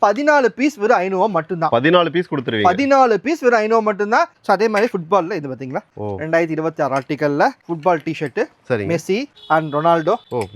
14 piece வெறும் 500 மட்டும்தான். 14 piece கொடுத்துருவீங்க. 14 பீஸ் வெறும் 500 மட்டும்தான். ஸோ அதே மாதிரி ஃபுட்பால்ல இது பாத்தீங்களா 2026 ஆர்டிகல்ல football t-shirt Messi and Ronaldo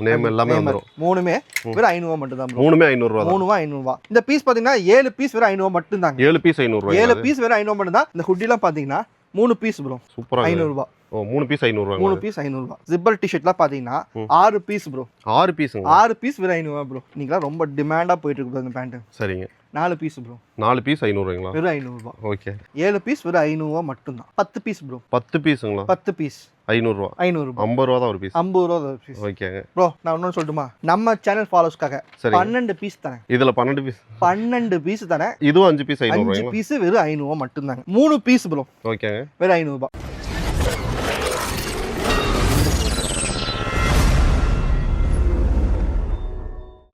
name எல்லாமே வந்துரும். மூணுமே வெறும் 500 மட்டும்தான். மூணுமே 500 ரூபாய். மூணுமா 500 ரூபாய். இந்த பீஸ் பாத்தீங்கன்னா 7 பீஸ் வெறும் 500 மட்டும்தான். 7 பீஸ் 500 ரூபாய். 7 பீஸ் வெறும் 500 மட்டும்தான். இந்த ஹுட்டிலாம் பாத்தீங்கன்னா 3 பீஸ் ப்ரோ. சூப்பரா 500 ரூபாய். 3 பீஸ் 500 ரூபாய். 3 பீஸ் 500 ரூபாய். ஜிப்பர் டிஷர்ட்லாம் பாத்தீங்கன்னா 6 பீஸ் ப்ரோ. 6 பீஸ்ங்க. 6 பீஸ் வெறும் 500 ரூபாய் ப்ரோ. நீங்களா ரொம்ப டிமாண்டா போயிட்டு இருக்கு இந்த பேண்ட். சரிங்க. 4 பீஸ் ப்ரோ. 4 பீஸ் 500 ரூபாய்ங்களா? வெறும் 500 ரூபாய். ஓகே. 7 பீஸ் வெறும் 500 ரூபாய் மட்டும்தான். 10 பீஸ் ப்ரோ. 10 பீஸ்ங்களா? 10 பீஸ் 500 ரூபாய். 500 ரூபாய். 50 ரூபாய் தான் ஒரு பீஸ். 50 ரூபாய் ஒரு பீஸ். ஓகேங்க ப்ரோ. நான் இன்னொன்னு சொல்லட்டுமா? நம்ம சேனல் ஃபாலோவர்ஸ்க்காக 12 பீஸ் தரேன். இதுல 12 பீஸ். 12 பீஸ் தரேன். இதுவும் 5 பீஸ் 500 ரூபாய். 5 பீஸ் வெறும் 500 ரூபாய் மட்டும்தாங்க. 3 பீஸ் ப்ரோ. ஓகேங்க. வெறும் 500 ரூபாய்.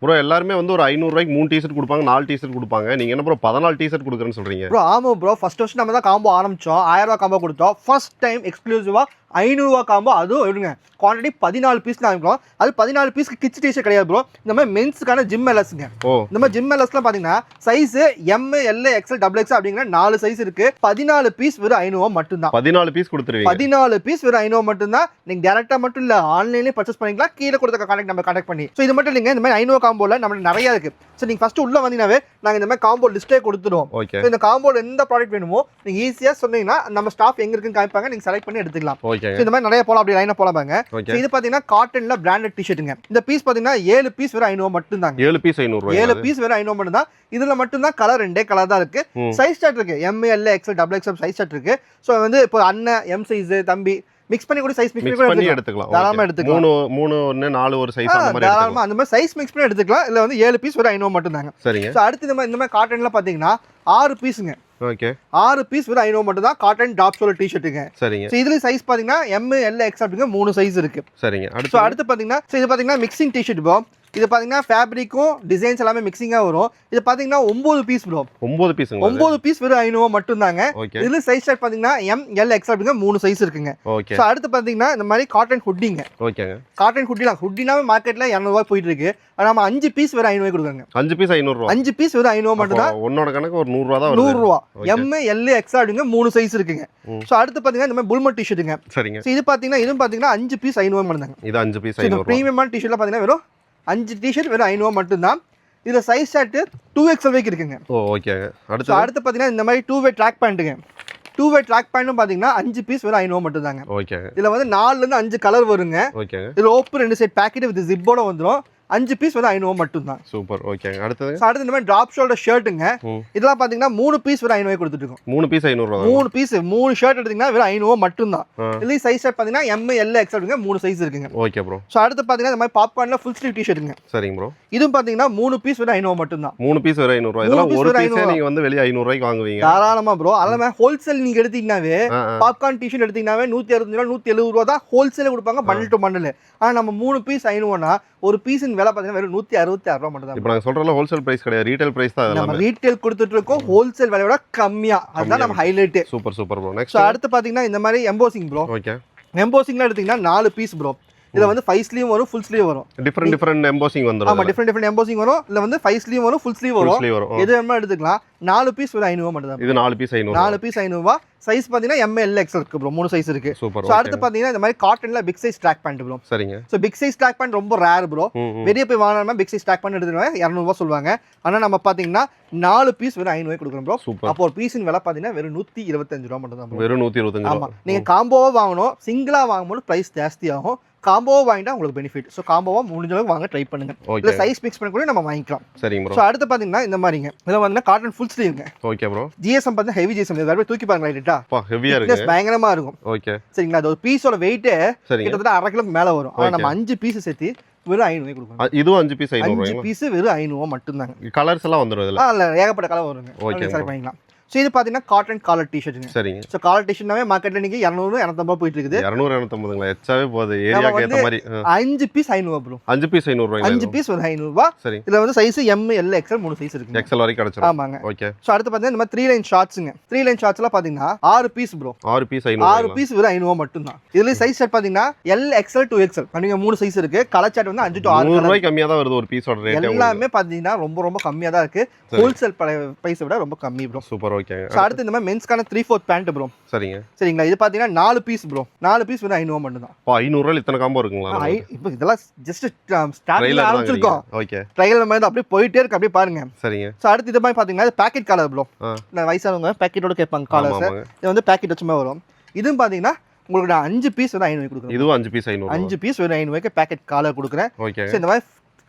ப்ரோ எல்லாருமே வந்து ஒரு 500 ரூபாய்க்கு 3 டீ-ஷர்ட் கொடுப்பாங்க, 4 டீ-ஷர்ட் கொடுப்பாங்க. நீங்க என்ன ப்ரோ 14 டீ-ஷர்ட் கொடுக்குறேன்னு சொல்றீங்க? ப்ரோ ஆமா ப்ரோ. ஃபர்ஸ்ட் நம்ம தான் காம்போ ஆரம்பிச்சோம். 1000 ரூபாய் காம்போ கொடுத்தோம். ஃபர்ஸ்ட் டைம் எக்ஸ்க்ளூசிவா 500 ரூபாய் காம்போ. அதுவும் எடுங்க குவான்டிட்டி 14 பீஸ் தான் இருக்கும். அது 14 பீஸ்க்கு கிட்ஸ் டீ-ஷர்ட் கிடையாது ப்ரோ. இந்த மாதிரி மென்ஸ்க்கான ஜிம் எல்எஸ்ங்க. இந்த மாதிரி ஜிம் எல்எஸ்லாம் பாத்தீங்கன்னா size M, L, XL, double X அப்படிங்கிற 4 சைஸ் இருக்கு. 14 பீஸ் வெறும் 500 ரூபாய் மட்டும்தான். 14 பீஸ் கொடுத்துருவீங்க. 14 பீஸ் வெறும் 500 ரூபாய் மட்டும்தான். நீங்க டைரக்டா மட்டும் இல்ல ஆன்லைன்லயே பர்ச்சேஸ் பண்ணிக்கலாம். கீழே கொடுத்த கான்டாக்ட் நம்ம கான்டாக்ட் பண்ணி. சோ இது மட்டும் இல்லைங்க. இந்த மாதிரி 500 காம்போல நம்ம நிறைய இருக்கு. சோ நீங்க ஃபர்ஸ்ட் உள்ள வந்தீங்கனாவே நாங்க இந்த மாதிரி காம்போ லிஸ்டே கொடுத்துடுவோம். இந்த காம்போல எந்த ப்ராடக்ட் வேணுமோ நீங்க ஈஸியா சொன்னீங்கன்னா நம்ம ஸ்டாஃப் எங்க இருக்குன்னு காமிப்பாங்க. நீங்க செலக்ட் பண்ணி எடுத்துக்கலாம். இந்த மாதிரி நிறைய போலாம். அப்படி லைனா போலாம் பாருங்க. இது பாத்தீங்கன்னா காட்டன்ல பிராண்டட் டி-ஷர்ட்டுங்க. இந்த பீஸ் பாத்தீங்கன்னா 7 பீஸ் வெறும் 500 மட்டும்தாங்க. 7 பீஸ் 500 ரூபாய். 7 பீஸ் வெறும் 500 மட்டும்தான். இதுல மட்டும்தான் கலர் 2 கலர் தான் இருக்கு. சைஸ் சார்ட் இருக்கு. M, L, XL, double XL size chart இருக்கு. சோ வந்து இப்போ அண்ணன் எம் சைஸ், தம்பி மிக்ஸ் பண்ணி கூட சைஸ் மிக்ஸ் பண்ணி எடுத்துக்கலாம். தாராளமா எடுத்துக்கலாம். 3 1 4 ஒரு சைஸ் அந்த மாதிரி தாராளமா அந்த மாதிரி சைஸ் மிக்ஸ் பண்ணி எடுத்துக்கலாம். இல்ல வந்து 7 பீஸ் வெறும் 500 மட்டும்தாங்க. சரிங்க. சோ அடுத்து இந்த மாதிரி காட்டன்ல பாத்தீங்கன்னா 6 பீஸ்ங்க. ஓகே. 6 பீஸ் வெறும் 500 மட்டும் தான். காட்டன் டாப் ஷோல்டர் டி-ஷர்ட்டுங்க. சரிங்க. சோ இதுல சைஸ் பாத்தீங்கன்னா எம், எல், எக்ஸ் அப்படிங்க 3 சைஸ் இருக்கு. சரிங்க. அடுத்து பாத்தீங்கன்னா இது பாத்தீங்கன்னா மிக்சிங் டி-ஷர்ட் ப்ரோ. இது பாத்தீங்கன்னா ஃபேப்ரிக்கும் டிசைன்ஸ் எல்லாமே மிக்சிங்கா வரும். இது பாத்தீங்கன்னா 9 பீஸ் ப்ரோ. 9 பீஸ்ங்க. 9 பீஸ் வெறும் 500 மட்டும்தாங்க. இதுல சைஸ் சார்ட் பாத்தீங்கன்னா எம், எல், எக்ஸ் அப்படிங்க 3 சைஸ் இருக்குங்க. சோ அடுத்து பாத்தீங்கன்னா இந்த மாதிரி காட்டன் ஹுட்டிங்க. ஓகேங்க. காட்டன் ஹுட்டினாவே மார்க்கெட்ல 200 ரூபாய் போயிட்டு இருக்கு. ஆனா நம்ம 5 பீஸ் வெறும் 500 கொடுக்குறாங்க. 5 பீஸ் 500 ரூபாய். 5 பீஸ் வெறும் 500 மட்டும் தான். ஒன்னோட கணக்கு ஒரு 100 ரூபாய் தான் வருது. 100 ரூபாய். எம், எல், எக்ஸ் அப்படிங்க 3 சைஸ் இருக்குங்க. சோ அடுத்து பாத்தீங்கன்னா இந்த மாதிரி புல்மட் டி-ஷர்ட்டுங்க. சரிங்க. சோ இது பாத்தீங்கன்னா இதுவும் பாத்தீங்கன்னா 5 பீஸ் 500 மட்டும் தாங்க. இது 5 பீஸ் 500 ரூபாய். பிரீமியமான டி-ஷர்ட்ல பாத்தீங்கன்னா வெறும் 5 டி-ஷர்ட் வெறும் 500 மட்டும் தான். இதுல சைஸ் சார்ட் 2XL வரைக்கும் இருக்குங்க. ஓகேங்க. அடுத்து பாத்தீங்கன்னா இந்த மாதிரி 2 வே ட்ராக் பேண்ட்டுங்க. 2 வே ட்ராக் பேண்ட்டும் பாத்தீங்கன்னா 5 பீஸ் வெறும் 500 மட்டும் தாங்க. ஓகேங்க. இதுல வந்து 4ல இருந்து 5 கலர் வருங்க. ஓகேங்க. இதுல ஓப்பன் 2 செட் பாக்கெட் வித் ஜிப்போட வந்துரும். 5 பீஸ் வெறும் 500 மட்டும் தான். சூப்பர். ஓகேங்க. அடுத்து இந்த மாதிரி டிராப் ஷோல்டர் ஷர்ட்டுங்க. இதெல்லாம் பாத்தீங்கன்னா 3 பீஸ் வெறும் 500 கொடுத்துட்டு இருக்கோம். 3 பீஸ் 500 ரூபாய். 3 பீஸ் 3 ஷர்ட் எடுத்தீங்கன்னா வெறும் 500 மட்டும் தான். இதுல சைஸ் சார்ட் பாத்தீங்கன்னா எம், எல், எக்ஸ் அப்படிங்க 3 சைஸ் இருக்குங்க. Okay bro. சோ அடுத்து பாத்தீங்கன்னா இந்த மாதிரி பாப்கார்ன்ல ஃபுல் ஸ்லீவ் டி-ஷர்ட்டுங்க. சரிங்க ப்ரோ. இதுவும் பாத்தீங்கன்னா 3 பீஸ் வெறும் 500 மட்டும் தான். 3 பீஸ் வெறும் 500 ரூபாய். இதெல்லாம் ஒரு பீஸே நீங்க வந்து வெளிய 500 ரூபாய்க்கு வாங்குவீங்க. தாராளமா ப்ரோ. அதனால ஹோல்சேல் நீங்க எடுத்தீங்கனாவே பாப்கார்ன் டி-ஷர்ட் எடுத்தீங்கனாவே 160 ரூபாய் 170 ரூபாய் தான் ஹோல்சேல் கொடுப்பாங்க பண்டில் டு பண்டில். ஆனா நம்ம 3 பீஸ் 500னா ஒரு பீஸின் விலை பாத்தீங்கன்னா வெறும் 166 ரூபாய் மட்டும் தான். இப்போ நாங்க சொல்றல ஹோல்சேல் பிரைஸ் கிடையாது, ரீட்டைல் பிரைஸ் தான் இதெல்லாம். நம்ம ரீட்டைல் கொடுத்துட்டு இருக்கோம் ஹோல்சேல் விலையோட கம்மியா. அதுதான் நம்ம highlight. Super super bro. Next அடுத்து பாத்தீங்கன்னா இந்த மாதிரி எம்போசிங் ப்ரோ. ஓகே. எம்போசிங்ல எடுத்தீங்கன்னா 4 பீஸ் ப்ரோ. இதுல வந்து 5 ஸ்லீவ் வரும், ஃபுல் ஸ்லீவ் வரும். டிஃபரண்ட் எம்போசிங் வந்துரும். ஆமா டிஃபரண்ட் எம்போசிங் வரும். இல்ல வந்து 5 ஸ்லீவ் வரும், ஃபுல் ஸ்லீவ் வரும். எது வேணுமோ எடுத்துக்கலாம். 4 பீஸ் வெறும் 500 மட்டும் தான். இது 4 பீஸ் 500. 4 பீஸ் 500 ரூபாய். சைஸ் பாத்தீங்கன்னா எம், எல், எக்ஸ் இருக்கு ப்ரோ. 3 சைஸ் இருக்கு. சூப்பர். சோ அடுத்து பாத்தீங்கன்னா இந்த மாதிரி காட்டன்ல big size track pant bro. சரிங்க. So big size track pant ரொம்ப ரேர் ப்ரோ. வெளிய போய் வாங்குறவங்க பிக் சைஸ் ட்ராக் பேண்ட் எடுத்துட்டு 200 ரூபாய் சொல்வாங்க. ஆனா நம்ம பாத்தீங்கன்னா 4 பீஸ் வெறும் 500 கொடுக்குறோம் ப்ரோ. அப்போ ஒரு பீஸின் விலை பாத்தீங்கன்னா வெறும் 125 ரூபாய் மட்டும் தான் ப்ரோ. வெறும் 125 ஆமா. நீங்க காம்போவா வாங்கணும், சிங்கிளா வாங்கும்போது பிரைஸ் ஜாஸ்தி ஆகும். காம்போவா வாங்கிட்டா உங்களுக்கு பெனிஃபிட். சோ காம்போவா முடிஞ்ச அளவுக்கு வாங்க ட்ரை பண்ணுங்க. இல்ல சைஸ் மிக்ஸ் பண்ணி கூட நம்ம வாங்கிக்கலாம். சரிங்க ப்ரோ. சோ அடுத்து பாத்தீங்கன்னா இந்த மாதிரிங்க. இதெல்லாம் வந்து காட்டன் ஃபுல் ஸ்லீவ்ங்க. Okay bro. GSM பாத்தீங்கன்னா ஹெவி GSM. இது அப்படியே தூக்கி பாருங்க லைட்டா. பா ஹெவியா இருக்கு. பயங்கரமா இருக்கும். ஓகே. சரிங்களா? அது ஒரு பீஸோட வெயிட் கிட்டத்தட்ட 1/2 கிலோக்கு மேல வரும். ஆனா நம்ம 5 பீஸ் சேர்த்து வெறும் 500 கொடுக்கணும். இதுவும் 5 பீஸ் 500 5 பீஸ் வெறும் 500 மட்டும் தாங்க. கலர்ஸ் எல்லாம் வந்துரும் இதுல. இல்ல ஏகப்பட்ட கலர் வருங்க. ஓகே சார் பண்ணிக்கலாம். ஸோ இது பார்த்தீங்கன்னா காட்டன் காலர் டிஷர்ட்டுங்க. சரிங்க. ஸோ காலர் டிஷர்ட்னாவே மார்க்கெட்டில் நீங்கள் 200 250 போயிட்டு இருக்குது. 200 250ங்களா? எச்சாவே போகுது ஏரியாக்கு ஏற்ற மாதிரி. 5 பீஸ் 500 ப்ரோ. 5 பீஸ் 500 ரூபாய். 5 பீஸ் ஒரு 500 ரூபாய். சரி. இதுல வந்து size M L XL 3 size இருக்கு. XL வரைக்கும் கிடைச்சிரும். ஆமாங்க. ஓகே. சோ அடுத்து பாத்தீங்கன்னா இந்த மாதிரி 3 லைன் ஷார்ட்ஸ்ங்க. 3 லைன் ஷார்ட்ஸ்ல பாத்தீங்கன்னா 6 பீஸ் ப்ரோ. 6 பீஸ் 500. 6 பீஸ் வெறும் 500 மட்டும் தான். இதுல சைஸ் செட் பாத்தீங்கன்னா L XL 2XL. நீங்க 3 சைஸ் இருக்கு. கலர் சார்ட் வந்து 5 to 6 100 ரூபாய் கம்மியா தான் வருது ஒரு பீஸோட ரேட். எல்லாமே பாத்தீங்கன்னா ரொம்ப ரொம்ப கம்மியா தான் இருக்கு. ஹோல்சேல் பிரைஸ் விட ரொம்ப கம்மி ப்ரோ. சூப்பர். ஓகே. சோ அடுத்து இந்த மாதிரி மென்ஸ்க்கான 3/4 பேண்ட் ப்ரோ. சரிங்க. சரிங்களா? இது பாத்தீங்கன்னா 4 பீஸ் ப்ரோ. 4 பீஸ் வெறும் 500 மட்டும் தான். 500 ரூபாய் இத்தனை காம்போ இருக்குங்களா? இப்போ இதெல்லாம் ஜஸ்ட் ஸ்டார்ட்ல ஆரம்பிச்சிருக்கோம். ஓகே. ட்ரையல் மாதிரி அப்படியே போயிட்டே இருக்கு. அப்படியே பாருங்க. சரிங்க. சோ அடுத்து இது மாதிரி பாத்தீங்கன்னா பாக்கெட் கலர் ப்ரோ. நான் வயசானவங்க பாக்கெட்டோட கேட்பாங்க கலர்ஸ். இது வந்து பாக்கெட் வச்சுமே வரும். இதுவும் பாத்தீங்கன்னா உங்களுக்கு நான் 5 பீஸ் வந்து 500 கொடுக்குறேன். இதுவும் 5 பீஸ் 500. 5 பீஸ் வெறும் 500 பாக்கெட் காலர் கொடுக்குறேன். ஓகே. சோ இந்த மாதிரி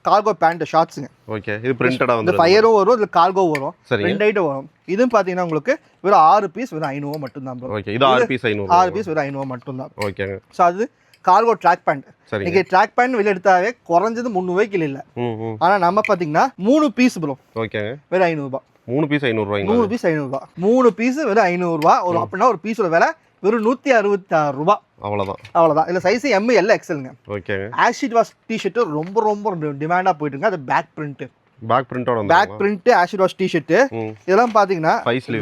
கார்கோ பேண்ட் ஷார்ட்ஸ்ங்க. ஓகே. இது பிரிண்டடா வந்து ஃபயரும் வரும், இதுல கார்கோ வரும். சரிங்க. ரெண்டு ஐட்டம் வரும். இதுவும் பாத்தீங்கன்னா உங்களுக்கு வெறும் 6 பீஸ் வெறும் 500 மட்டும் தான் ப்ரோ. ஓகே. இது 6 பீஸ் 500. 6 பீஸ் வெறும் 500 மட்டும் தான். ஓகேங்க. சோ அது கார்கோ ட்ராக் பேண்ட். சரிங்க. நீங்க ட்ராக் பேண்ட் வெளிய எடுத்தாவே குறைஞ்சது 300 ரூபாய்க்கு இல்ல. ஆனா நம்ம பாத்தீங்கன்னா 3 பீஸ் ப்ரோ. ஓகேங்க. வெறும் 500 ரூபாய். 3 பீஸ் 500 ரூபாய். 3 பீஸ் 500 ரூபாய். 3 பீஸ் வெறும் 500 ரூபாய். ஒரு அப்படின்னா ஒரு பீஸோட விலை வெறும் 166 ரூபாய். அவ்வளவுதான். இல்ல சைஸ் M L XLங்க. ஓகேங்க. ஆஷிட் வாஷ் டி-ஷர்ட் ரொம்ப ரொம்ப டிமாண்டா போயிட்டு இருக்கு. அது பேக் பிரிண்ட். பேக் பிரிண்டோட back print acid wash t-shirt. இதெல்லாம் பாத்தீங்கன்னா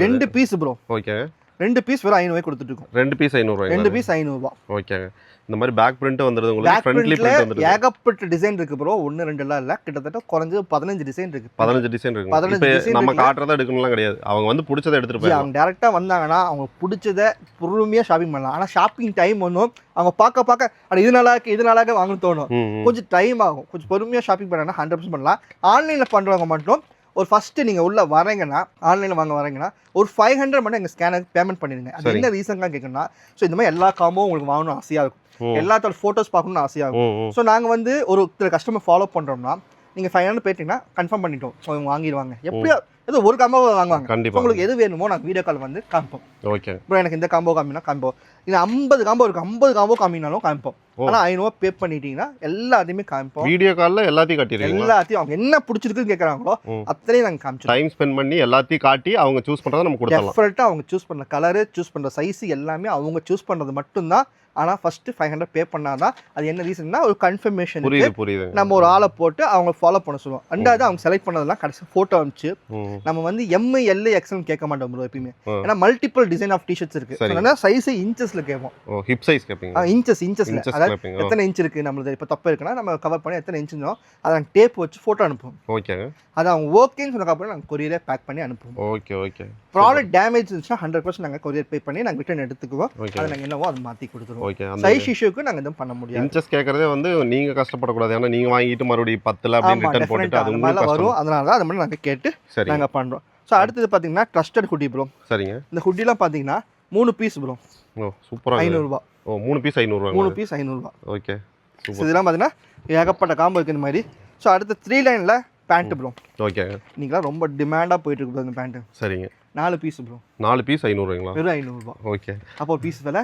2 பீஸ் ப்ரோ. ஓகே. 2 பீஸ் வெறும் 500 ரூபாய் கொடுத்துட்டு இருக்கோம். 2 பீஸ் 500 ரூபாய். 2 பீஸ் 500 ரூபாய். ஓகேங்க. இந்த மாதிரி பேக் பிரிண்ட் வந்துருது உங்களுக்கு. ஃப்ரண்ட்லி பிரிண்ட் வந்துருது. ஏகப்பட்ட டிசைன் இருக்கு ப்ரோ. 1 2 எல்லாம் இல்ல. கிட்டத்தட்ட குறைஞ்சது 15 டிசைன் இருக்கு. 15 டிசைன் இருக்கு. இப்போ நம்ம காட்றத எடுக்கணும்லாம் கிடையாது. அவங்க வந்து பிடிச்சத எடுத்துட்டு போய் அவங்க டைரக்டா வந்தாங்கன்னா அவங்க பிடிச்சத பொறுமையா ஷாப்பிங் பண்ணலாம். ஆனா ஷாப்பிங் டைம் ஒன்றும் அவங்க பார்க்க அட இது நல்லா இருக்கு வாங்கணும் தோணும். கொஞ்சம் டைம் ஆகும். கொஞ்சம் பொறுமையா ஷாப்பிங் பண்ணா 100% பண்ணலாம். ஆன்லைன்ல பண்றவங்க மட்டும் ஒரு ஃபர்ஸ்ட் நீங்க உள்ள வரீங்கன்னா ஆன்லைன்ல வாங்க வரீங்கன்னா ஒரு 500 மட்டும் எங்க ஸ்கேனருக்கு பேமெண்ட் பண்ணிடுங்க. அது என்ன ரீசன்லாம் கேட்கணும்னா ஸோ இந்த மாதிரி எல்லா காம்போ உங்களுக்கு வாங்கணும் ஆசையா இருக்கும். எல்லாத்தோட ஃபோட்டோஸ் பார்க்கணும்னு ஆசையா இருக்கும். ஸோ நாங்கள் வந்து ஒரு கஸ்டமர் ஃபாலோ பண்றோம்னா நீங்க 500 போயிட்டீங்கன்னா கன்ஃபார்ம் பண்ணிட்டோம் அவங்க வாங்கிடுவாங்க. எப்படியோ ஏதோ ஒரு காம்போ வாங்குவாங்க. உங்களுக்கு எது வேணுமோ நாங்கள் வீடியோ கால் வந்து காமிப்போம். ஓகே ப்ரோ எனக்கு இந்த காம்போ காமினா காம்போ. இது 50 காம்போ இருக்கு. 50 காம்போ காமினாலும் காமிப்போம். ஆனா 500 பே பண்ணிட்டீங்கன்னா எல்லாத்தையுமே காமிப்போம். வீடியோ கால்ல எல்லாத்தையும் காட்டிடுவீங்க. எல்லாத்தையும் அவங்க என்ன பிடிச்சிருக்குன்னு கேட்கறாங்களோ அத்தனையும் நாங்கள் காமிச்சோம். டைம் ஸ்பெண்ட் பண்ணி எல்லாத்தையும் காட்டி அவங்க சூஸ் பண்றதை நம்ம கொடுத்துடலாம். டெஃபினட்டா அவங்க சூஸ் பண்ண கலரு, சூஸ் பண்ற சைஸ் எல்லாமே அவங்க சூஸ் பண்றது மட்டும்தான். ஆனா ஃபர்ஸ்ட் 500 பே பண்ணாதான். அது என்ன ரீசன்னா ஒரு கன்ஃபர்மேஷன். புரியுது. நம்ம ஒரு ஆளை போட்டு அவங்க ஃபாலோ பண்ண சொல்லுவோம். ரெண்டாவது அவங்க செலக்ட் பண்ணதெல்லாம் கடைசி போட்டோ அனுப்பிச்சு நம்ம வந்து M L XL கேட்க மாட்டோம் ப்ரோ எப்பயுமே. ஏன்னா மல்டிபிள் டிசைன் ஆஃப் டி-ஷர்ட்ஸ் இருக்கு. அதனால சைஸ் இன்ச்சஸ்ல கேட்போம். ஹிப் சைஸ் கேட்பீங்க. இன்ச்சஸ்ல அதாவது எத்தனை இன்ச் இருக்கு நம்மளுக்கு இப்போ தப்பு இருக்குன்னா நம்ம கவர் பண்ணி எத்தனை இன்ச்னோ அதை டேப் வச்சு போட்டோ அனுப்புவோம். ஓகே. அது அவங்க ஓகேன்னு சொன்னதுக்கப்புறம் நாங்கள் கொரியரே பேக் பண்ணி அனுப்புவோம். ஓகே. ப்ராடக்ட் டேமேஜ் இருந்துச்சுன்னா 100% நாங்கள் கொரியர் பே பண்ணி நாங்கள் ரிட்டர்ன் எடுத்துக்குவோம். அதை நாங்கள் என்னவோ அதை மாற்றி கொடுத்துருவோம். ஓகே. சைஸ் இஷ்யூக்கு நாங்கள் எதுவும் பண்ண முடியாது. இன்ச்சஸ் கேட்கறதே வந்து நீங்க கஷ்டப்படக்கூடாது. ஏன்னா நீங்க வாங்கிட்டு மறுபடியும் 10ல அப்படி ரிட்டர்ன் போட்டுட்டு அது உங்களுக்கு வரும். அதனால தான் அதை மட்டும் நாங்கள் கேட்டு நாங்கள் பண்ணுறோம். ஸோ அடுத்தது பார்த்தீங்கன்னா ட்ரஸ்டட் ஹுடி ப்ரோ. சரிங்க. இந்த ஹுட்டிலாம் பார்த்தீங்கன்னா 3 பீஸ் ப்ரோ. ஓ சூப்பரா. 500 ரூபாய். 3 பீஸ் 500 ரூபாய். 3 பீஸ் 500 ரூபாய். ஓகே. இதெல்லாம் பார்த்தீங்கன்னா ஏகப்பட்ட காம்போ இருக்கு இந்த மாதிரி. ஸோ அடுத்து 3 லைன்ல பேண்ட் ப்ரோ. ஓகே. இன்னைக்குலாம் ரொம்ப டிமாண்டா போயிட்டு இருக்கு இந்த பேண்ட். சரிங்க. 4 பீஸ் ப்ரோ. 4 பீஸ் 500 ரூபாய்ங்களா? வெறும் 500 ரூபாய். ஓகே. அப்போ பீஸ் விலை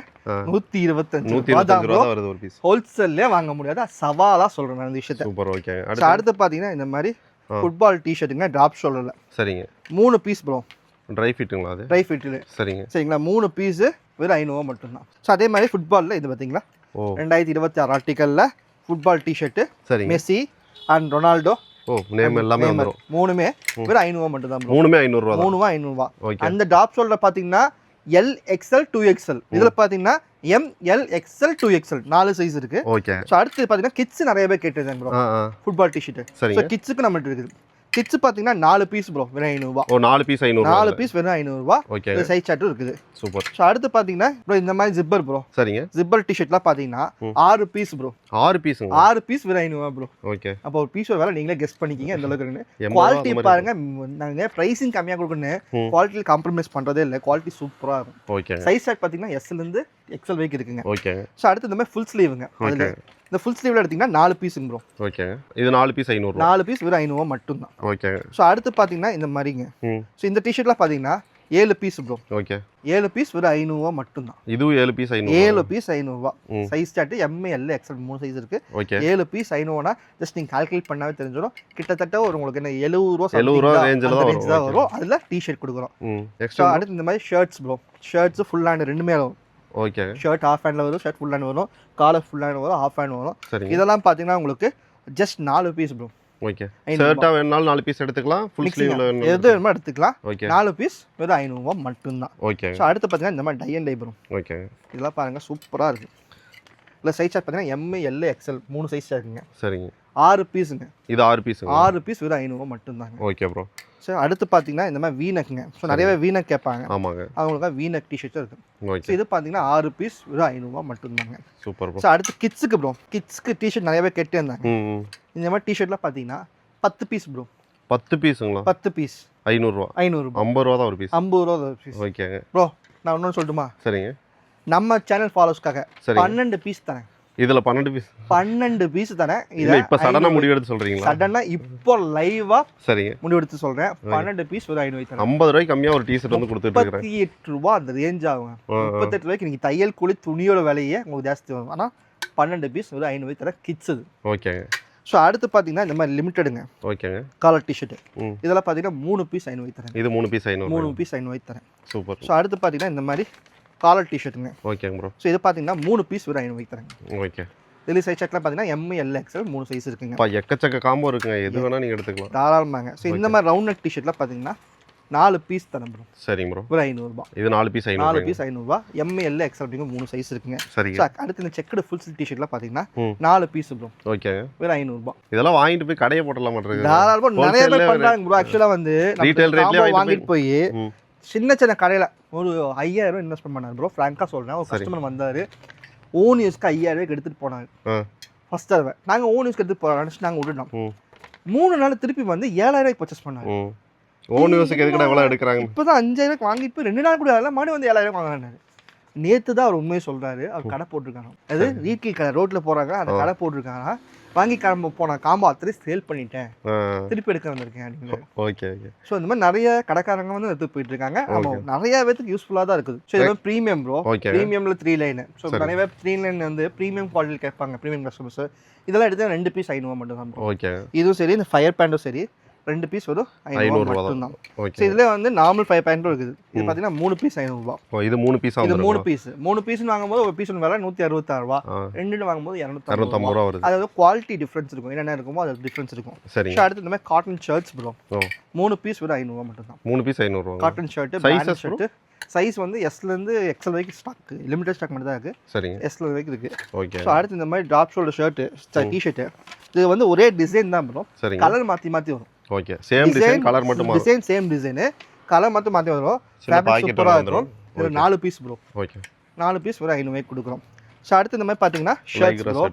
125 ரூபாய் வருது ஒரு பீஸ். ஹோல்சேல்லே வாங்க முடியாது. சவாலா சொல்றேன் நான் இந்த விஷயத்தை. சூப்பர். ஓகே. அடுத்து பாத்தீங்கன்னா இந்த மாதிரி ஃபுட்பால் டி-ஷர்ட்டுங்க டிராப் ஷோல்டர்ல. சரிங்க. 3 பீஸ் ப்ரோ. ட்ரை ஃபிட்டுங்களா அது? ட்ரை ஃபிட்ல. சரிங்க. சரிங்களா 3 பீஸ் வெறும் 500 மட்டும் தான். ஸோ அதே மாதிரி ஃபுட்பால்ல இது பாத்தீங்களா 2026 ஆர்டிகல்ல ஃபுட்பால் டி-ஷர்ட். சரிங்க. Messi and Ronaldo. ஓ நேம் எல்லாமே வந்துரும். மூணுமே வெறும் 500 மட்டும் தான் ப்ரோ. மூணுமே 500 ரூபாய். 500 ரூபாய். அந்த டாப் ஷோல்டர் பாத்தீங்கன்னா L XL 2XL. இதுல பாத்தீங்கன்னா M L XL 2XL 4 size இருக்கு. ஓகே. சோ அடுத்து பாத்தீங்கன்னா கிட்ஸ் நிறைய பேர் கேட்டிருந்தாங்க ப்ரோ ஃபுட்பால் டி-ஷர்ட். சோ கிட்ஸ்க்கு நம்ம இருக்குது. கிட்ஸ் பாத்தீங்கன்னா 4 பீஸ் ப்ரோ வெறும் 500 ரூபாய். ஓ 4 பீஸ் 500 ரூபாய். 4 பீஸ் வெறும் 500 ரூபாய். ஓகே. இந்த சைஸ் சார்ட்டும் இருக்குது. சூப்பர். சோ அடுத்து பாத்தீங்கன்னா ப்ரோ இந்த மாதிரி ஜிப்பர் ப்ரோ. சரிங்க. ஜிப்பர் டி-ஷர்ட்லாம் பாத்தீங்கன்னா 6 பீஸ் ப்ரோ. 6 பீஸ்ங்க. 6 பீஸ் வெறும் 500 ரூபாய் ப்ரோ. ஓகே. அப்போ ஒரு பீஸோட விலை நீங்களே கெஸ் பண்ணிக்கீங்க எந்த அளவுக்கு இருக்குன்னு. குவாலிட்டி பாருங்க. நாங்க பிரைசிங் கம்மியா கொடுக்கணும். குவாலிட்டில காம்ப்ரமைஸ் பண்றதே இல்ல. குவாலிட்டி சூப்பரா இருக்கும். ஓகே. சைஸ் சார்ட் பாத்தீங்கன்னா S ல இருந்து XL வரைக்கும் இருக்குங்க. ஓகே. சோ அடுத்து இந்த மாதிரி ஃபுல் ஸ்லீவ்ங்க. அதுல இந்த ஃபுல் ஸ்லீவ்ல எடுத்தீங்கன்னா 4 பீஸ்ங்க ப்ரோ. ஓகே. இது 4 பீஸ் 500 ரூபாய். 4 பீஸ் வெறும் 500 ரூபாய் மட்டும் தான். ஓகே. சோ அடுத்து பாத்தீங்கன்னா இந்த மாதிரிங்க. சோ இந்த டி-ஷர்ட்லாம் பாத்தீங்கன்னா 7 பீஸ் ப்ரோ. ஓகே 7 பீஸ் வெறும் 500 ரூபா மட்டும்தான். இதுவும் 7 பீஸ் 500. 7 பீஸ் 500 ரூபா. Size chart M L XL 3 size இருக்கு. ஓகே 7 பீஸ் 500னா ஜஸ்ட் நீங்க கால்குலேட் பண்ணாவே தெரிஞ்சிடும். கிட்டத்தட்ட ஒரு உங்களுக்கு என்ன 70 ரூபா 70 ரூபா ரேஞ்சில தான் வரும். அதுல டி-ஷர்ட் கொடுக்குறோம். எக்ஸ்ட்ரா அடுத்து இந்த மாதிரி shirts bro. Shirts full hand ரெண்டுமே வரும். ஓகே ஷர்ட் ஹாஃப் ஹேண்ட்ல வரும், ஷர்ட் ஃபுல் ஹேண்ட் வரும், காலர் ஃபுல் ஹேண்ட் வரும், ஹாஃப் ஹேண்ட் வரும். சரி இதெல்லாம் பாத்தீங்கன்னா உங்களுக்கு ஜஸ்ட் 4 பீஸ் ப்ரோ. ஓகே ஷர்ட்டா வேணாலும் 4 பீஸ் எடுத்துக்கலாம், ஃபுல் ஸ்லீவ்ல எது வேணுமோ எடுத்துக்கலாம். ஓகே 4 பீஸ் வெறும் 500 ரூபா மட்டும்தான். ஓகே ஸோ அடுத்து பார்த்தீங்கன்னா இந்த மாதிரி tie and dye bro. Okay இதெல்லாம் பாருங்க சூப்பரா இருக்கு. இல்லை சைஸ் சார்ட் பார்த்தீங்கன்னா M L XL 3 சைஸ் இருக்குங்க. சரிங்க 6 பீஸுங்க. இது 6 பீஸ் 6 பீஸ் வெறும் 500 ரூபா மட்டும்தாங்க. Okay bro. ஸோ அடுத்து பார்த்தீங்கன்னா இந்த மாதிரி வீனக்குங்க. ஸோ நிறையவே வீனக் கேட்பாங்க. ஆமாங்க அவங்களுக்கு வீனக் டிஷர்ட்டும் இருக்கு. ஓகே ஸோ இது பார்த்தீங்கன்னா 6 பீஸ் வெறும் 500 ரூபா மட்டும்தாங்க. Super bro. ஸோ அடுத்து கிட்ஸுக்கு ப்ரோ. கிட்ஸ்க்கு டிஷர்ட் நிறையவே கேட்டே இருந்தாங்க. இந்த மாதிரி டிஷர்ட்லாம் பார்த்தீங்கன்னா 10 பீஸ் ப்ரோ. 10 பீஸுங்களா? 10 பீஸ் 500 ரூபா. 500 ரூபா. 50 ரூபா தான் ஒரு பீஸ். 50 ரூபா ஒரு பீஸ். ஓகேங்க ப்ரோ நான் இன்னொன்று சொல்லட்டுமா? சரிங்க நம்ம சேனல் ஃபாலோஸ்க்காக சரி 12 பீஸ் தரேன். இதுல 12 பீஸ் 12 பீஸ் தரேன். இல்ல இப்ப சடனா முடிவெடுத்து சொல்றீங்களா? சடனா இப்போ லைவா சரிங்க முடிவெடுத்து சொல்றேன். 12 பீஸ் ஒரு 500 தரேன். 50 ரூபாய்க்கு கம்மியா ஒரு டி-ஷர்ட் வந்து கொடுத்துட்டு இருக்கேன். 38 ரூபா அந்த ரேஞ்ச் ஆகும். 38 ரூபாய்க்கு நீங்க தையல் கூலி துணியோட விலையே உங்களுக்கு ஜாஸ்தி வரும். ஆனா 12 பீஸ் ஒரு 500 தரேன் கிட்ஸ் இது. ஓகேங்க. ஸோ அடுத்து பார்த்தீங்கன்னா இந்த மாதிரி லிமிட்டடுங்க. ஓகேங்க காலர் டிஷர்ட் இதெல்லாம் பார்த்தீங்கன்னா 3 பீஸ் 500 தரேன். இது 3 பீஸ் 500. 3 பீஸ் 500 தரேன். சூப்பர். ஸோ அடுத்து பார்த்தீங்கன்னா இந்த மாதிரி காலர் டிஷர்ட்டுங்க. ஓகேங்க ப்ரோ. ஸோ இது பார்த்தீங்கன்னா 3 பீஸ் ஒரு 500 தரேன். ஓகே இதில் சைஸ் சார்ட்லாம் பார்த்தீங்கன்னா M L XL 3 சைஸ் இருக்குங்க. எக்கச்சக்க காம்போ இருக்குங்க, எது வேணா நீங்க எடுத்துக்கலாம் தாராளமாங்க. ஸோ இந்த மாதிரி ரவுண்ட் நெக் டிஷர்ட்லாம் பார்த்தீங்கன்னா 4 பீஸ் தரேன் ப்ரோ. சரிங்க ப்ரோ. ஒரு 500 ரூபா. இது 4 பீஸ் 500. 4 பீஸ் 500 ரூபா. M L XL அப்படிங்க 3 சைஸ் இருக்குங்க. சரிங்க. அடுத்து இந்த செக்குடு ஃபுல் ஸ்லீவ் டிஷர்ட்லாம் பார்த்தீங்கன்னா 4 பீஸ் ப்ரோ. ஓகே ஒரு 500 ரூபா. இதெல்லாம் வாங்கிட்டு போய் கடையை போடலாம் மாட்டேங்குது. தாராளமா நிறைய பேர் பண்றாங்க ப்ரோ. ஆக்சுவலா வந்து ரீட்டைல் ரேட்லயே வாங்கிட்டு போய் சின்ன சின்ன கடையில ஒரு 5000 ரூபாய் இன்வெஸ்ட் பண்ணாரு ப்ரோ. ஃப்ராங்கா சொல்றேன். ஒரு கஸ்டமர் வந்தாரு, ஓன் யூஸ்க்கு 5000 ரூபாய்க்கு எடுத்துட்டு போனாங்க. ஃபர்ஸ்ட் தடவை நாங்கள் ஓன் யூஸ்க்கு எடுத்து போகிறோம் நாங்கள் விட்டுட்டோம். 3 நாள் திருப்பி வந்து 7000 ரூபாய்க்கு பர்ச்சேஸ் பண்ணாங்க. ஓன் யூஸ்க்கு எதுக்கு எவ்வளோ எடுக்கிறாங்க? இப்போ தான் 5000 ரூபாய்க்கு வாங்கிட்டு போய் 2 நாள் கூட ஆகல, மறுபடியும் வந்து 7000 ரூபாய்க்கு வாங்கினாரு. நேற்று தான் அவர் உண்மையை சொல்கிறாரு. அவர் கடை போட்டிருக்காங்க. அது ரீட்டைல் கடை ரோட்டில் போகிறாங்க, அந்த கடை போட்டிருக்காங்க. வாங்கி கிளம்ப போன காம்போ அத்தனை சேல் பண்ணிட்டேன், திருப்பி எடுக்க வந்திருக்கேன் அப்படின்னு. Okay okay. ஸோ இந்த மாதிரி நிறைய கடைக்காரங்க வந்து எடுத்து போயிட்டு இருக்காங்க. ஆமாம் நிறைய பேருக்கு யூஸ்ஃபுல்லாக தான் இருக்குது. ஸோ இது ப்ரீமியம் ப்ரோ. ப்ரீமியமில் 3 லைன். ஸோ நிறைய பேர் 3 லைன் வந்து ப்ரீமியம் குவாலிட்டி கேட்பாங்க ப்ரீமியம் கஸ்டமர்ஸ். இதெல்லாம் எடுத்து 2 பீஸ் 500 மட்டும் தான். ஓகே. இதுவும் சரி, இந்த ஃபயர் பேண்டும் சரி, 2 பீஸ் வரும் 500 மட்டும் தான். ஸோ இதுல வந்து நார்மல் 5 பேண்டும் இருக்குது. இது பார்த்தீங்கன்னா 3 பீஸ் 500 ரூபா. இது 3 பீஸ் இது 3 பீஸ் வாங்கும்போது ஒரு பீஸ் விலை 166 ரூபா, 2 வாங்கும்போது 250 ரூபா வருது. அதாவது குவாலிட்டி டிஃபரன்ஸ் இருக்கும், என்னென்ன இருக்குமோ அது டிஃபரன்ஸ் இருக்கும். சரி. அடுத்து இந்த மாதிரி காட்டன் ஷர்ட்ஸ் ப்ரோ. 3 பீஸ் வரும் 500 ரூபா மட்டும் தான். 3 பீஸ் 500 ரூபா. Cotton shirt, branded shirt. Size வந்து S ல இருந்து XL வரைக்கும் ஸ்டாக், லிமிட்டட் ஸ்டாக் மட்டும் தான் இருக்கு. சரிங்க. S ல வரைக்கும் இருக்கு. ஓகே. ஸோ அடுத்து இந்த மாதிரி டாப் ஷோல்டர் ஷர்ட், டி-ஷர்ட். இது வந்து ஒரே டிசைன் தான் ப்ரோ. கலர் மாற்றி மாற்றி வரும். ஓகே. சேம் டிசைன், கலர் மட்டும் மாறும். டிசைன் சேம் டிசைன், கலர் மட்டும் மாற்றி வரும். ஃபேப்ரிக் சூப்பராக இருக்கும். இது 4 பீஸ் ப்ரோ. ஓகே. 4 பீஸ் ஒரு 500 ரூபாய்க்கு கொடுக்குறோம். ஸோ அடுத்து இந்த மாதிரி பார்த்தீங்கன்னா ஷர்ட்ஸ் ப்ரோ.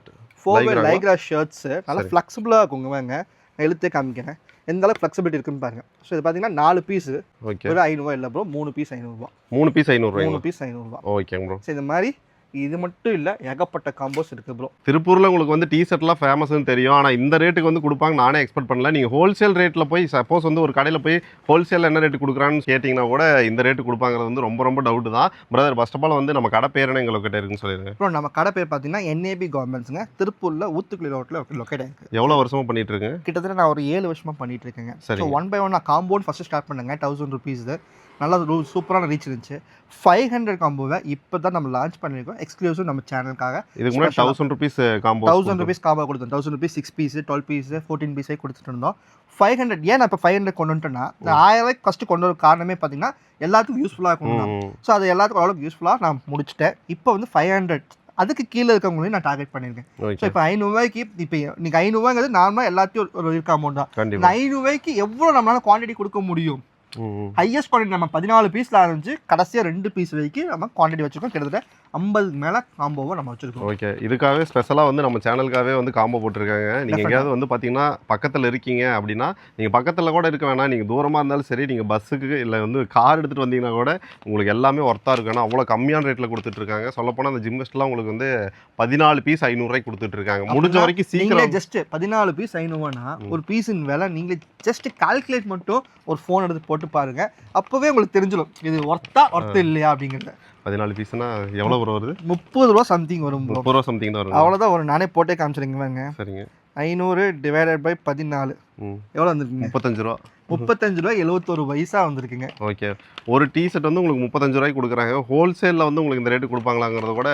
4 லைக்ரா ஷர்ட்ஸ் நல்லா ஃப்ளெக்சிபிளாக இருக்குங்க. வாங்க நான் எழுத்தே காமிக்கிறேன் எந்த அளவுக்கு ஃப்ளெக்சிபிலிட்டி இருக்குன்னு பாருங்க. ஸோ இது பார்த்தீங்கன்னா 4 பீஸ் ஒரு 500 ரூபாய் இல்லை ப்ரோ. 3 பீஸ் 500 ரூபா. 3 பீஸ் 500 ரூபாய். 3 பீஸ் 500 ரூபா. Okay bro. ஸோ இந்த மாதிரி இது மட்டும் இல்லை, ஏகப்பட்ட காம்போஸ் இருக்குது ப்ரோ. திருப்பூரில் உங்களுக்கு வந்து டி-ஷர்ட்லாம் ஃபேமஸ்னு தெரியும், ஆனால் இந்த ரேட்டுக்கு வந்து கொடுப்பாங்க நானே எக்ஸ்பெக்ட் பண்ணல. நீங்கள் ஹோல்சேல் ரேட்டில் போய் சப்போஸ் வந்து ஒரு கடையில் போய் ஹோல்சேலில் என்ன ரேட்டு கொடுக்குறான்னு கேட்டிங்கன்னா கூட இந்த ரேட்டு கொடுப்பாங்கிறது வந்து ரொம்ப ரொம்ப டவுட்டு தான். பிரதர் ஃபர்ஸ்ட் ஆஃப் ஆல் வந்து நம்ம கடை பேர் எங்களுக்கு இருக்குன்னு சொல்லிடுங்க ப்ரோ. நம்ம கடை பேர் பார்த்தீங்கன்னா NAB கார்மெண்ட்ஸுங்க. திருப்பூரில் ஊத்துக்குளி ரோட்டில் லொக்கேட் ஆகிருக்கு. எவ்வளோ வருஷமாக பண்ணிட்டு இருக்கேன்? கிட்டத்தட்ட நான் ஒரு 7 வருஷமாக பண்ணிட்டு இருக்கேங்க. ஸோ 1 by 1 நான் காம்போன்னு ஃபஸ்ட்டு ஸ்டார்ட் பண்ணுங்க. 1000 ருபீஸ் நல்லா சூப்பரான ரீச் இருந்துச்சு. 500 காம்போவை இப்போ தான் நம்ம லான்ச் பண்ணியிருக்கோம், எக்ஸ்க்ளூசிவ் நம்ம சேனலுக்காக. இதுக்கு முன்னாடி 1000 ருபீஸ் காம்போ, 1000 ருபீஸ் காம்போ கொடுத்தோம். 1000 ருபீஸ் 6 பீஸ், 12 பீஸ், 14 பீஸே கொடுத்துட்டு இருந்தோம். 500 ஏன் நான் இப்போ 500 கொண்டு வந்துட்டேன்னா, நான் 1000 ரூபாய்க்கு ஃபஸ்ட்டு கொண்டு வர காரணமே பார்த்தீங்கன்னா எல்லாத்துக்கும் யூஸ்ஃபுல்லாக இருக்கணும். ஸோ அது எல்லாத்துக்கும் ஓரளவுக்கு யூஸ்ஃபுல்லாக நான் முடிச்சிட்டேன். இப்போ வந்து 500 அதுக்கு கீழே இருக்கவங்களையும் நான் டார்கெட் பண்ணியிருக்கேன். ஸோ இப்போ 500 ரூபாய்க்கு இப்போ நீங்கள் 500 ரூபாய்ங்கிறது நார்மலாக எல்லாத்தையும் ஒரு இருக்க அமௌண்ட் தான். 500 ரூபாய்க்கு எவ்வளோ நம்மளால குவான்டிட்டி கொடுக்க முடியும்? ஹையஸ்ட் குவான்டிட்டி நம்ம 14 பீஸில் ஆரம்பிச்சு கடைசியாக 2 பீஸ் வரைக்கும் நம்ம குவான்டிட்டி வச்சுருக்கோம். கிட்டத்தட்ட 50 மேல காம்போவை நம்ம வச்சிருக்கோம். ஓகே, இதுக்காகவே ஸ்பெஷலாக வந்து நம்ம சேனலுக்காகவே வந்து காம்போ போட்டிருக்காங்க. நீங்கள் எங்கேயாவது வந்து பார்த்தீங்கன்னா பக்கத்தில் இருக்கீங்க அப்படின்னா நீங்கள் பக்கத்தில் கூட இருக்க வேணாம், நீங்கள் தூரமாக இருந்தாலும் சரி, நீங்கள் பஸ்ஸுக்கு இல்லை வந்து கார் எடுத்துகிட்டு வந்தீங்கன்னா கூட உங்களுக்கு எல்லாமே ஒர்த்தாக இருக்கும். ஏன்னா அவ்வளோ கம்மியான ரேட்டில் கொடுத்துட்ருக்காங்க. சொல்லப்போனால் அந்த ஜிம் வெஸ்ட்லாம் உங்களுக்கு வந்து 14 பீஸ் 500 கொடுத்துட்ருக்காங்க. முடிஞ்ச வரைக்கும் சீக்கிரம் ஜஸ்ட் 14 பீஸ் 500னா ஒரு பீஸின் விலை நீங்களே ஜஸ்ட் கால்குலேட் மட்டும் ஒரு ஃபோன் எடுத்து போட்டு பாருங்க, அப்போவே உங்களுக்கு தெரிஞ்சிடும் இது ஒர்த்தா ஒர்த்து இல்லையா அப்படிங்கிறது. 14 பீஸ்னா எவ்வளோ வருது? 30 ரூபா சம்திங் வரும். 30 ரூபா சம்திங் தான் வரும். அவ்வளோதான் வரும். நானே போட்டே காமிச்சிருங்க. சரிங்க, 500 டிவைடட் பை 14 எவ்வளோ வந்துருக்குங்க? 35 ரூபா. 35 ரூபா 71 பைசா வந்திருக்குங்க. ஓகே, ஒரு டிஷர்ட் வந்து உங்களுக்கு 35 ரூபாய்க்கு கொடுக்குறாங்க. ஹோல்சேலில் வந்து உங்களுக்கு இந்த ரேட்டு கொடுப்பாங்களாங்கிறது கூட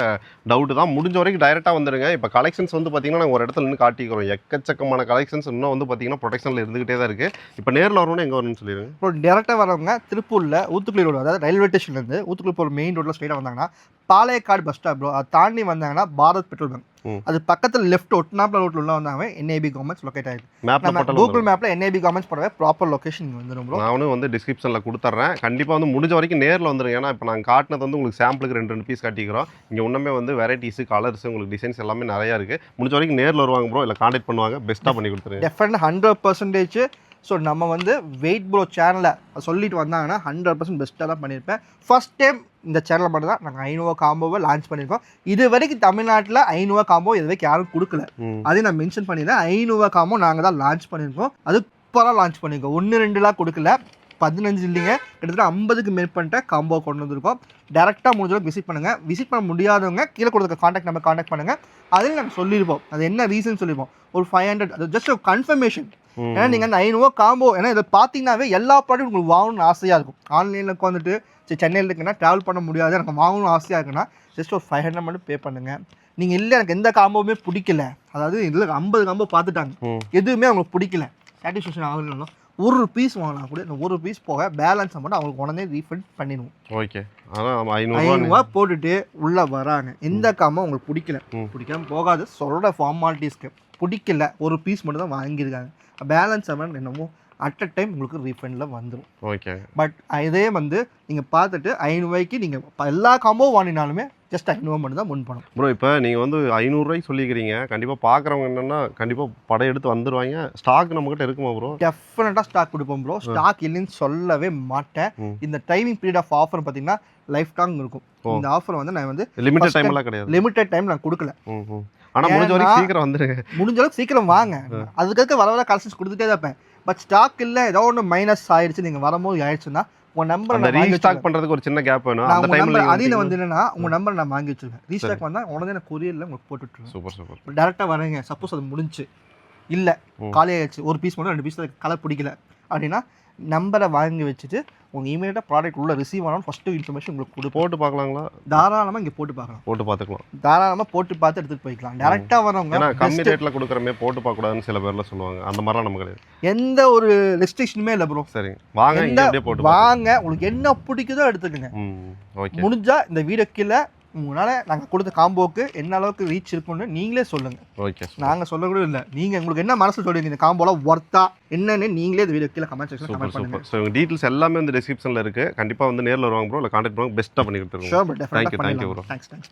டவுட்டு தான். முடிஞ்ச வரைக்கும் டைரெக்டாக வந்துடுங்க. இப்போ கலெக்ஷன்ஸ் வந்து பார்த்தீங்கன்னா நாங்கள் ஒரு இடத்துல நின்று காட்டிக்கிறோம். எக்கச்சக்கமான கலெக்ஷன்ஸ் இன்னும் வந்து பார்த்தீங்கன்னா ப்ரொடெக்ஷனில் இருந்துகிட்டே தான் இருக்குது. இப்போ நேரில் வரணும்னா எங்கே வரணும்னு சொல்லிடுங்க. இப்போ டேரெக்டாக வரவங்க திருப்பூரில் ஊத்துக்குளி ரோடு, அதாவது ரயில்வே ஸ்டேஷன்லேருந்து ஊத்துக்குளி போகிற மெயின் ரோட்டில் ஸ்ட்ரைட்டாக வந்தாங்கன்னா பாளையக்காடு பஸ் ஸ்டாப் ப்ரோ, அதை தாண்டி வந்தாங்கன்னா பாரத் பெட்ரோல் பங்க், அது பக்கத்தில் லெஃப்ட் ஒட்டுனாப்ல ரோட்டில் உள்ள வந்தாங்க NAB கவர்மெண்ட்ஸ் லொக்கேட் ஆகிருக்கு. கூகுள் மேப்பில் NAB கவர்மெண்ட்ஸ் போடவே ப்ராப்பர் லொக்கேஷன் இங்கே வந்துடும் ப்ரோ. நானும் வந்து டிஸ்கிரிப்ஷனில் கொடுத்துட்றேன். கண்டிப்பாக வந்து முடிஞ்ச வரைக்கும் நேரில் வந்துடுங்க. ஏன்னா இப்போ நாங்கள் காட்டினது வந்து உங்களுக்கு சாம்பிளுக்கு 2 பீஸ் காட்டிக்கிறோம். இங்கே ஒன்றுமே வந்து வெரைட்டிஸு, கலர்ஸு, உங்களுக்கு டிசைன்ஸ் எல்லாமே நிறையா இருக்குது. முடிஞ்ச வரைக்கும் நேரில் வருவாங்க ப்ரோ, இல்லை கான்டாக்ட் பண்ணுவாங்க. பெஸ்ட்டாக பண்ணி கொடுத்துருங்க. டெஃபினட் 100%. ஸோ நம்ம வந்து வெயிட் ப்ரோ சேனலை சொல்லிட்டு வந்தாங்கன்னா 100% பெஸ்ட்டாக தான் பண்ணியிருப்பேன். ஃபர்ஸ்ட் டைம் இந்த சேனலில் மட்டும் தான் நாங்கள் 500 காம்போவை லான்ச் பண்ணியிருக்கோம். இது வரைக்கும் தமிழ்நாட்டில் 500 காம்போ இது வரைக்கும் யாரும் கொடுக்கல. அதையும் நான் மென்ஷன் பண்ணியிருந்தேன். 500 காம்போ நாங்கள் தான் லான்ச் பண்ணியிருக்கோம். அது சூப்பராக லான்ச் பண்ணியிருக்கோம். 1-2லாம் கொடுக்கல, 15 இல்லைங்க, கிட்டத்தட்ட 50க்கு மேற்பட்ட காம்போ கொண்டு வந்திருக்கோம். டேரெக்டாக முடிஞ்சளவுக்கு விசிட் பண்ணுங்கள். விசிட் பண்ண முடியாதவங்க கீழே கொடுத்த காண்டாக்ட் நம்பர் காண்டாக்ட் பண்ணுங்கள். அதில் நாங்கள் சொல்லியிருப்போம் அது என்ன ரீசன் சொல்லியிருப்போம். ஒரு 500 அது ஜஸ்ட் ஒரு கன்ஃபர்மேஷன். ஏன்னா நீங்கள் அந்த 500 காம்போ, ஏன்னா இதை பார்த்தீங்கன்னாவே எல்லா ப்ராடக்ட் உங்களுக்கு வாங்கணும்னு ஆசையாக இருக்கும். ஆன்லைனில் உட்காந்துட்டு சரி சென்னையில் இருக்குன்னா ட்ராவல் பண்ண முடியாது, எனக்கு வாங்கணும்னு ஆசையாக இருக்குன்னா ஜஸ்ட் ஒரு 500 மட்டும் பே பண்ணுங்கள். நீங்கள் இல்லை எனக்கு எந்த காம்போவுமே பிடிக்கல, அதாவது இதில் 50 காம்போ பார்த்துட்டாங்க, எதுவுமே அவங்களுக்கு பிடிக்கல, சாட்டிஸ்ஃபேக்ஷன் ஆகலைன்னா ஒரு பீஸ் வாங்கினா கூட இந்த ஒரு பீஸ் போக பேலன்ஸை மட்டும் அவங்களுக்கு உடனே ரீஃபண்ட் பண்ணிடுவோம். ஓகே, ஆனால் 500 போட்டுட்டு உள்ளே வராங்க. எந்த காம்போ உங்களுக்கு பிடிக்காம போகாது. சொல்கிற ஃபார்மாலிட்டிஸ்க்கு பிடிக்கல, ஒரு பீஸ் மட்டும் தான் வாங்கியிருக்காங்க. பேலன்ஸ் அமௌண்ட் என்னமோ அட் அ டைம் உங்களுக்கு ரீஃபண்டில் வந்துடும். ஓகே, பட் இதே வந்து நீங்கள் பார்த்துட்டு 500 ரூபாய்க்கு நீங்கள் எல்லா காம்போ வாங்கினாலுமே ஜஸ்ட் 500 மட்டும் தான் முன் பணம் ப்ரோ. இப்போ நீங்கள் வந்து 500 ரூபாய்க்கு சொல்லிக்கிறீங்க, கண்டிப்பாக பார்க்குறவங்க என்னென்னா கண்டிப்பாக படம் எடுத்து வந்துடுவாங்க. ஸ்டாக் நம்மகிட்ட இருக்குமா ப்ரோ? டெஃபினட்டாக ஸ்டாக் கொடுப்போம் ப்ரோ. ஸ்டாக் இல்லைன்னு சொல்லவே மாட்டேன். இந்த டைமிங் பீரியட் ஆஃப் ஆஃபர் பார்த்தீங்கன்னா லைஃப் டைம் இருக்கும். இந்த ஆஃபர் வந்து நான் வந்து லிமிட்டட் டைம்லாம் கிடையாது. லிமிட்டட் டைம் நான் கொடுக்கல. ஆனால் முடிஞ்ச வரைக்கும் சீக்கிரம் வந்துடுங்க. முடிஞ்ச அளவுக்கு சீக்கிரம் வாங்க. அதுக்காக வர கலெக்ஷன்ஸ் கொடுத்துட்டே தான் இருப்பேன். பட் ஸ்டாக் இல்லை, ஏதோ ஒன்று மைனஸ் ஆயிடுச்சு, நீங்கள் வரும்போது ஆயிடுச்சுன்னா உங்கள் நம்பர் ரீஸ்டாக் பண்ணுறதுக்கு ஒரு சின்ன கேப் வேணும். அந்த டைம்ல அதையும் வந்து என்னன்னா உங்கள் நம்பர் நான் வாங்கி வச்சிருக்கேன். ரீஸ்டாக் வந்தால் உடனே நான் கொரியரில் உங்களுக்கு போட்டுவிட்டுருவேன். Super super. டேரெக்டாக வரேங்க, சப்போஸ் அது முடிஞ்சு இல்லை காலி ஆயிடுச்சு, ஒரு பீஸ் மட்டும் 2 பீஸ் கலர் பிடிக்கல அப்படின்னா நம்பரை வாங்கி வச்சுட்டு உங்கள் இமீடியட்டாக ப்ராடக்ட் உள்ள ரிசீவ் ஆனாலும் ஃபஸ்ட்டு இன்ஃபர்மேஷன் உங்களுக்கு போட்டு பார்க்கலாங்களா? தாராளமாக இங்கே போட்டு பார்க்கலாம், போட்டு பார்த்துக்கலாம், தாராளமாக போட்டு பார்த்து எடுத்துகிட்டு போய்க்கலாம். டேரெக்டாக வரவங்க கம்மி ரேட்டில் கொடுக்குறமே போட்டு பார்க்கக்கூடாதுன்னு சில பேர்லாம் சொல்லுவாங்க. அந்த மாதிரிலாம் நம்ம கிடையாது, எந்த ஒரு ரெஸ்ட்ரிக்ஷனுமே இல்லை ப்ரோ. சரி வாங்க, போட்டு வாங்க, உங்களுக்கு என்ன பிடிக்குதோ எடுத்துக்கங்க. ஓகே, முடிஞ்சா இந்த வீடியோ கீழே உங்களால் நாங்கள் கொடுத்த காம்போவுக்கு என்ன அளவுக்கு ரீச் இருக்குன்னு நீங்களே சொல்லுங்கள். ஓகே, நாங்கள் சொல்ல கூட இல்லை, நீங்கள் உங்களுக்கு என்ன மனசில் சொல்லுவீங்க இந்த காம்போலாம் ஒர்த்தா என்னன்னு நீங்களே இந்த வீடியோ கீழே கமெண்ட் செக்ஷன் கமெண்ட் பண்ணுங்க. ஸோ உங்கள் டீட்டெயில்ஸ் எல்லாமே வந்து டிஸ்கிரிப்ஷனில் இருக்குது. கண்டிப்பாக வந்து நேரில் வருவாங்க ப்ரோ, இல்லை கான்டாக்ட் பண்ணுவாங்க. பெஸ்ட்டாக பண்ணி கொடுத்துருவோம். ஷூர் ப்ரோ, டெஃபினட்டாக தேங்க்யூ ப்ரோ. தேங்க்ஸ்.